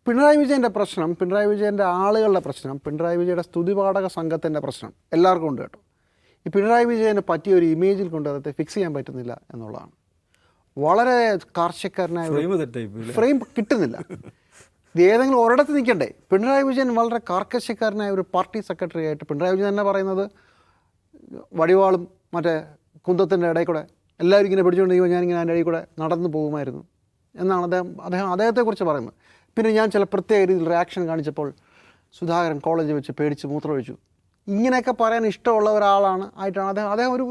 പിണറായി വിജയൻ്റെ പ്രശ്നം, പിണറായി വിജയൻ്റെ ആളുകളുടെ പ്രശ്നം, പിണറായി വിജയയുടെ സ്തുതിപാഠക സംഘത്തിൻ്റെ പ്രശ്നം എല്ലാവർക്കും ഉണ്ട് കേട്ടോ. ഈ പിണറായി വിജയന് പറ്റിയ ഒരു ഇമേജിൽ കൊണ്ട് അതൊക്കെ ഫിക്സ് ചെയ്യാൻ പറ്റുന്നില്ല എന്നുള്ളതാണ്. വളരെ കാർഷികരനായ ഫ്രെയിം കിട്ടുന്നില്ല. ഇത് ഏതെങ്കിലും ഒരിടത്ത് നിൽക്കണ്ടേ? പിണറായി വിജയൻ വളരെ കാർക്കശ്യക്കാരനായ ഒരു പാർട്ടി സെക്രട്ടറി ആയിട്ട് പിണറായി വിജയൻ തന്നെ പറയുന്നത് വടിവാളും മറ്റേ കുന്തത്തിൻ്റെ ഇടയിൽ കൂടെ എല്ലാവരും ഇങ്ങനെ പിടിച്ചുകൊണ്ടിരിക്കുമ്പോൾ ഞാനിങ്ങനെ അതിൻ്റെ ഇടയിൽ കൂടെ നടന്നു പോകുമായിരുന്നു എന്നാണ് അദ്ദേഹത്തെക്കുറിച്ച് പറയുന്നത്. പിന്നെ ഞാൻ ചില പ്രത്യേക രീതിയിൽ റിയാക്ഷൻ കാണിച്ചപ്പോൾ സുധാകരൻ കോളേജിൽ വെച്ച് പേടിച്ച് മൂത്രമൊഴിച്ചു. ഇങ്ങനെയൊക്കെ പറയാൻ ഇഷ്ടമുള്ള ഒരാളാണ് ആയിട്ടാണ് അദ്ദേഹം ഒരു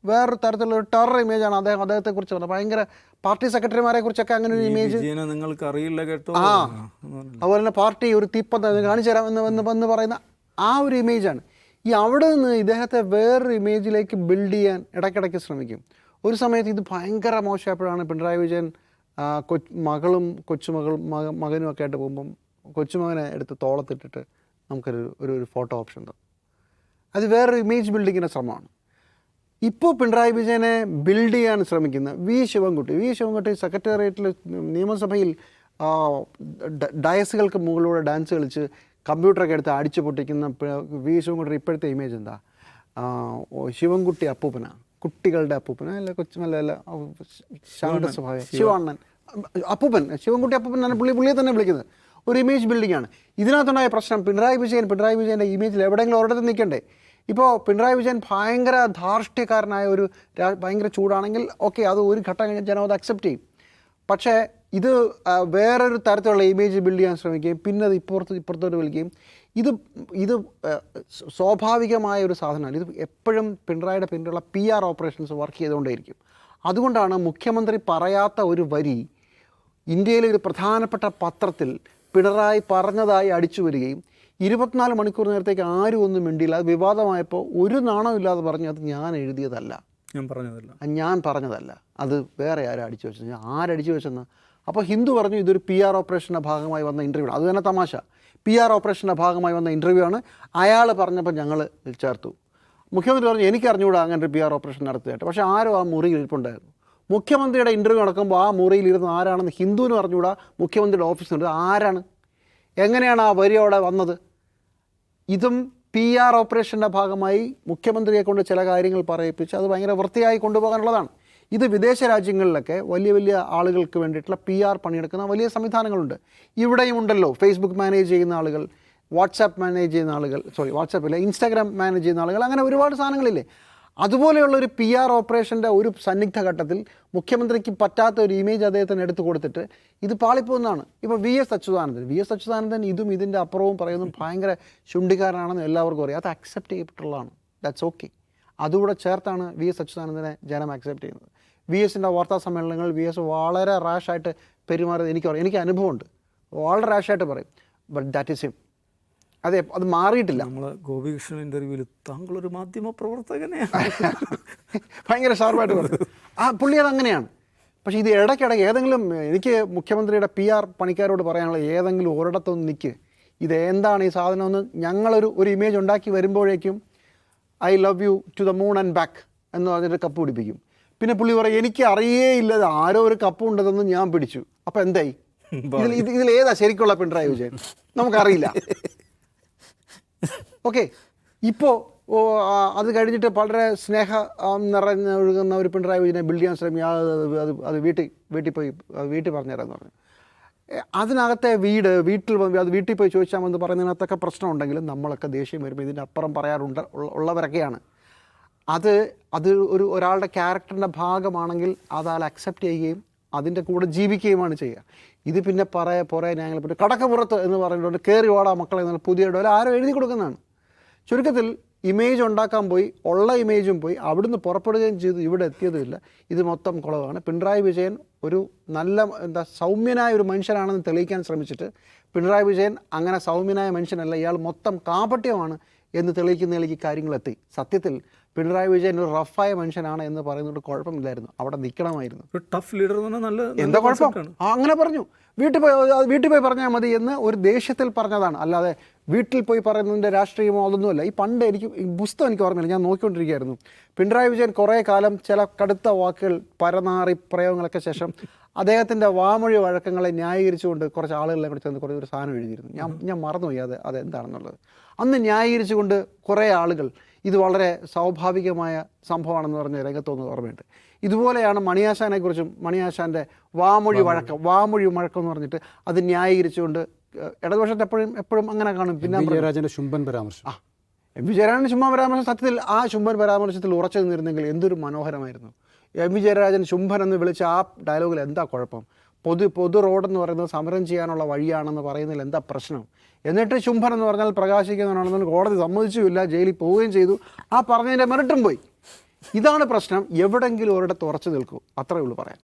വേറൊരു തരത്തിലുള്ള ഒരു ടെറർ ഇമേജാണ് അദ്ദേഹത്തെക്കുറിച്ച് പറഞ്ഞത്. ഭയങ്കര പാർട്ടി സെക്രട്ടറിമാരെ കുറിച്ചൊക്കെ അങ്ങനെ ഒരു ഇമേജ് നിങ്ങൾക്ക് അറിയില്ല കേട്ടോ. അതുപോലെ തന്നെ പാർട്ടി ഒരു തീപ്പന്ത കാണിച്ചു തരാം എന്ന് പറയുന്ന ആ ഒരു ഇമേജാണ്. ഈ അവിടെ നിന്ന് ഇദ്ദേഹത്തെ വേറൊരു ഇമേജിലേക്ക് ബിൽഡ് ചെയ്യാൻ ഇടയ്ക്കിടയ്ക്ക് ശ്രമിക്കും. ഒരു സമയത്ത് ഇത് ഭയങ്കര മോശമായപ്പോഴാണ് പിണറായി വിജയൻ മകനും ഒക്കെ ആയിട്ട് പോകുമ്പം കൊച്ചുമകനെ എടുത്ത് തോളത്തിട്ടിട്ട് നമുക്കൊരു ഫോട്ടോ ഓപ്ഷൻ തന്നു. അത് വേറൊരു ഇമേജ് ബിൽഡിങ്ങിൻ്റെ ശ്രമമാണ്. ഇപ്പോൾ പിണറായി വിജയനെ ബിൽഡ് ചെയ്യാൻ ശ്രമിക്കുന്ന വി ശിവൻകുട്ടി സെക്രട്ടേറിയറ്റിൽ നിയമസഭയിൽ ഡയസുകൾക്ക് മുകളിലൂടെ ഡാൻസ് കളിച്ച് കമ്പ്യൂട്ടറൊക്കെ എടുത്ത് അടിച്ചു പൊട്ടിക്കുന്ന വി ശിവൻകുട്ടി ഇപ്പോഴത്തെ ഇമേജ് എന്താ? ശിവൻകുട്ടി അപ്പൂപ്പനാണ്, കുട്ടികളുടെ അപ്പൂപ്പന, അല്ല കൊച്ചുമല്ല ശാന്ത സ്വഭാവം ശിവാണ്ണൻ അപ്പൂപ്പൻ, ശിവൻകുട്ടി അപ്പൂപ്പൻ തന്നെ പുള്ളിയെ തന്നെ വിളിക്കുന്നത്. ഒരു ഇമേജ് ബിൽഡിംഗ് ആണ്. ഇതിനകത്തുണ്ടായ പ്രശ്നം പിണറായി വിജയൻ്റെ ഇമേജിൽ എവിടെയെങ്കിലും ഒരിടത്ത് നിൽക്കണ്ടേ? ഇപ്പോൾ പിണറായി വിജയൻ ഭയങ്കര ധാർഷ്ട്യക്കാരനായ ഭയങ്കര ചൂടാണെങ്കിൽ ഓക്കെ, അത് ഒരു ഘട്ടം കഴിഞ്ഞ് ജനം അത് അക്സെപ്റ്റ് ചെയ്യും. പക്ഷേ ഇത് വേറൊരു തരത്തിലുള്ള ഇമേജ് ബിൽഡ് ചെയ്യാൻ ശ്രമിക്കുകയും പിന്നെ അത് ഇപ്പുറത്തോട്ട് വിളിക്കുകയും ഇത് സ്വാഭാവികമായ ഒരു സാധനമാണ്. ഇത് എപ്പോഴും പിണറായിയുടെ പിന്നിലുള്ള PR ഓപ്പറേഷൻസ് വർക്ക് ചെയ്തുകൊണ്ടേയിരിക്കും. അതുകൊണ്ടാണ് മുഖ്യമന്ത്രി പറയാത്ത ഒരു വരി ഇന്ത്യയിലെ ഒരു പ്രധാനപ്പെട്ട പത്രത്തിൽ പിണറായി പറഞ്ഞതായി അടിച്ചു വരികയും 24 മണിക്കൂർ നേരത്തേക്ക് ആരും ഒന്നും മിണ്ടിയില്ല. അത് വിവാദമായപ്പോൾ ഒരു നാണമില്ലാതെ പറഞ്ഞു അത് ഞാൻ എഴുതിയതല്ല, ഞാൻ പറഞ്ഞതല്ല, അത് വേറെ ആരും അടിച്ചു വെച്ചത്. ആരടിച്ചു വെച്ചെന്ന് അപ്പോൾ ഹിന്ദു പറഞ്ഞു ഇതൊരു PR ഓപ്പറേഷൻ്റെ ഭാഗമായി വന്ന ഇൻ്റർവ്യൂ ആണ്. അത് തന്നെ തമാശ. PR ഓപ്പറേഷൻ്റെ ഭാഗമായി വന്ന ഇൻ്റർവ്യൂ ആണ്. അയാൾ പറഞ്ഞപ്പോൾ ഞങ്ങൾ ചേർത്തു. മുഖ്യമന്ത്രി പറഞ്ഞു എനിക്ക് അറിഞ്ഞുകൂടാ അങ്ങനെ ഒരു PR ഓപ്പറേഷൻ നടത്തിയിട്ട്. പക്ഷേ ആരോ ആ മുറിയിൽ ഇരിപ്പുണ്ടായിരുന്നു. മുഖ്യമന്ത്രിയുടെ ഇൻ്റർവ്യൂ നടക്കുമ്പോൾ ആ മുറിയിൽ ഇരുന്ന് ആരാണെന്ന് ഹിന്ദുവിന് അറിഞ്ഞുകൂടാ, മുഖ്യമന്ത്രിയുടെ ഓഫീസിൽ ആരാണ്, എങ്ങനെയാണ് ആ വരി അവിടെ വന്നത്? ഇതും PR ഓപ്പറേഷൻ്റെ ഭാഗമായി മുഖ്യമന്ത്രിയെ കൊണ്ട് ചില കാര്യങ്ങൾ പറയിപ്പിച്ച് അത് ഭയങ്കര വൃത്തിയായി കൊണ്ടുപോകാനുള്ളതാണ്. ഇത് വിദേശ രാജ്യങ്ങളിലൊക്കെ വലിയ വലിയ ആളുകൾക്ക് വേണ്ടിയിട്ടുള്ള PR പണിയെടുക്കുന്ന വലിയ സംവിധാനങ്ങളുണ്ട്. ഇവിടെയും ഉണ്ടല്ലോ. ഫേസ്ബുക്ക് മാനേജ് ചെയ്യുന്ന ആളുകൾ, വാട്സാപ്പ് മാനേജ് ചെയ്യുന്ന ആളുകൾ, വാട്സാപ്പില്ല, ഇൻസ്റ്റാഗ്രാം മാനേജ് ചെയ്യുന്ന ആളുകൾ, അങ്ങനെ ഒരുപാട് സാധനങ്ങളില്ലേ. അതുപോലെയുള്ളൊരു PR ഓപ്പറേഷൻ്റെ ഒരു സന്നിഗ്ധ ഘട്ടത്തിൽ മുഖ്യമന്ത്രിക്ക് പറ്റാത്ത ഒരു ഇമേജ് അദ്ദേഹത്തിന് എടുത്തു കൊടുത്തിട്ട് ഇത് പാളിപ്പോകുന്നതാണ്. ഇപ്പോൾ VS അച്യുതാനന്ദൻ ഇതിൻ്റെ അപ്പുറവും പറയുന്നതും ഭയങ്കര ശുണ്ഠിക്കാരനാണെന്ന് എല്ലാവർക്കും അറിയാം. അത് അക്സെപ്റ്റ് ചെയ്യപ്പെട്ടുള്ളതാണ്. That's okay. അതുകൂടെ ചേർത്താണ് VS അച്യുതാനന്ദനെ ജനം അക്സെപ്റ്റ് ചെയ്യുന്നത്. VSൻ്റെ വാർത്താ സമ്മേളനങ്ങൾ VS വളരെ റാഷായിട്ട് പെരുമാറിയത് എനിക്ക് അനുഭവമുണ്ട്. വളരെ റാഷായിട്ട് പറയും. But that is him. അതെ, അത് മാറിയിട്ടില്ല. നമ്മൾ ഗോപികൃഷ്ണൻ ഇൻ്റർവ്യൂവിൽ താങ്കളൊരു മാധ്യമ പ്രവർത്തകനെയാണ് ഭയങ്കര ഷാർപ്പായിട്ട് പറഞ്ഞു. പുള്ളി അതങ്ങനെയാണ്. പക്ഷേ ഇത് ഇടയ്ക്കിടയ്ക്ക് ഏതെങ്കിലും എനിക്ക് മുഖ്യമന്ത്രിയുടെ PR പണിക്കാരോട് പറയാനുള്ള ഏതെങ്കിലും ഒരിടത്തൊന്ന് നിൽക്ക്, ഇത് എന്താണ് ഈ സാധനമെന്ന് ഞങ്ങളൊരു ഇമേജ് ഉണ്ടാക്കി വരുമ്പോഴേക്കും I love you to the moon and back എന്ന് പറഞ്ഞിട്ട് കപ്പ് പിടിപ്പിക്കും. പിന്നെ പുള്ളി പറയും എനിക്ക് അറിയേയില്ല ആരോ ഒരു കപ്പ് ഉണ്ടെന്ന് ഞാൻ പിടിച്ചു. അപ്പോൾ എന്തായി? ഇതിലേതാ ശരിക്കുള്ള പിണറായി വിജയൻ? നമുക്കറിയില്ല. ഓക്കെ, ഇപ്പോൾ അത് കഴിഞ്ഞിട്ട് വളരെ നിറഞ്ഞൊഴുകുന്ന ഒരു പിണറായി വിജയനെ ബിൽഡ് ചെയ്യാൻ ശ്രമിക്കുക. അത് വീട്ടിൽ പറഞ്ഞുതരാമെന്ന് പറഞ്ഞു. അതിനകത്തെ വീട്ടിൽ പോയി ചോദിച്ചാൽ മതി പറയുന്നതിനകത്തൊക്കെ പ്രശ്നമുണ്ടെങ്കിലും നമ്മളൊക്കെ ദേഷ്യം വരുമ്പോൾ ഇതിൻ്റെ അപ്പുറം ഉള്ളവരൊക്കെയാണ്. അത് ഒരാളുടെ ക്യാരക്ടറിൻ്റെ ഭാഗമാണെങ്കിൽ അതാൾ അക്സെപ്റ്റ് ചെയ്യുകയും അതിൻ്റെ കൂടെ ജീവിക്കുകയുമാണ് ചെയ്യുക. ഇത് പിന്നെ പുറേ ഞങ്ങൾ പിന്നെ കടക്കപ്പുറത്ത് എന്ന് പറഞ്ഞിട്ടുണ്ട് കയറി ഓടാ മക്കളെ എന്നുള്ള പുതിയ ഇടയിൽ ആരോ എഴുതി കൊടുക്കുന്നതാണ്. ചുരുക്കത്തിൽ ഇമേജ് ഉണ്ടാക്കാൻ പോയി, ഉള്ള ഇമേജും പോയി, അവിടുന്ന് പുറപ്പെടുകയും ചെയ്തു, ഇവിടെ എത്തിയതുമില്ല. ഇത് മൊത്തം കുളവാണ്. പിണറായി വിജയൻ ഒരു നല്ല സൗമ്യനായ ഒരു മനുഷ്യനാണെന്ന് തെളിയിക്കാൻ ശ്രമിച്ചിട്ട് പിണറായി വിജയൻ അങ്ങനെ സൗമ്യനായ മനുഷ്യനല്ല, ഇയാൾ മൊത്തം കാപട്യമാണ് എന്ന് തെളിയിക്കുന്നതിലേക്ക് കാര്യങ്ങളെത്തി. സത്യത്തിൽ പിണറായി വിജയൻ ഒരു റഫായ മനുഷ്യനാണ് എന്ന് പറയുന്നത് കുഴപ്പമില്ലായിരുന്നു, അവിടെ നിൽക്കണമായിരുന്നു. ടഫ് ലീഡർ എന്താ കുഴപ്പം? അങ്ങനെ പറഞ്ഞു. വീട്ടിൽ പോയി പറഞ്ഞാൽ മതി എന്ന് ഒരു ദേഷ്യത്തിൽ പറഞ്ഞതാണ്. അല്ലാതെ വീട്ടിൽ പോയി പറയുന്നതിൻ്റെ രാഷ്ട്രീയമോ അതൊന്നുമല്ല. ഈ പണ്ട് ഈ പുസ്തകം എനിക്ക് ഓർമ്മയില്ല, ഞാൻ നോക്കിക്കൊണ്ടിരിക്കുകയായിരുന്നു. പിണറായി വിജയൻ കുറേ കാലം ചില കടുത്ത വാക്കുകൾ, പരനാറി പ്രയോഗങ്ങളൊക്കെ ശേഷം അദ്ദേഹത്തിൻ്റെ വാമൊഴി വഴക്കങ്ങളെ ന്യായീകരിച്ചുകൊണ്ട് കുറച്ച് ആളുകളെ കൂടി ചെന്ന് കുറേ ഒരു സാധനം എഴുതിയിരുന്നു. ഞാൻ മറന്നുപോയി അതെന്താണെന്നുള്ളത്. അന്ന് ന്യായീകരിച്ചുകൊണ്ട് കുറേ ആളുകൾ ഇത് വളരെ സ്വാഭാവികമായ സംഭവമാണെന്ന് പറഞ്ഞ് രംഗത്തൊന്ന് ഓർമ്മയുണ്ട്. ഇതുപോലെയാണ് മണിയാശാനെക്കുറിച്ചും മണിയാശാൻ്റെ വാമൊഴി വഴക്കം എന്ന് പറഞ്ഞിട്ട് അത് ന്യായീകരിച്ചുകൊണ്ട് ഇടതുപക്ഷത്തെ എപ്പോഴും അങ്ങനെ കാണും. പിന്നെ ജയരാജൻ്റെ ശുംഭൻ പരാമർശം, എം വി ജയരാജൻ ശുംഭൻ പരാമർശം, സത്യത്തിൽ ആ ശുംഭൻ പരാമർശത്തിൽ ഉറച്ചു നിന്നിരുന്നെങ്കിൽ എന്തൊരു മനോഹരമായിരുന്നു. എം വി ജയരാജൻ ശുംഭൻ എന്ന് വിളിച്ച ആ ഡയലോഗിൽ എന്താ കുഴപ്പം? പൊതു റോഡെന്ന് പറയുന്നത് സമരം ചെയ്യാനുള്ള വഴിയാണെന്ന് പറയുന്നതിൽ എന്താ പ്രശ്നം? എന്നിട്ട് ശുംഭൻ എന്ന് പറഞ്ഞാൽ പ്രകാശിക്കുന്നതാണെന്ന് കോടതി സമ്മതിച്ചുമില്ല, ജയിലിൽ പോവുകയും ചെയ്തു. ആ പറഞ്ഞതിൻ്റെ മെറിറ്റും പോയി. ഇതാണ് പ്രശ്നം. എവിടെങ്കിലും ഒരിടത്ത് ഉറച്ചു നിൽക്കൂ, അത്രയേ ഉള്ളൂ പറയാൻ.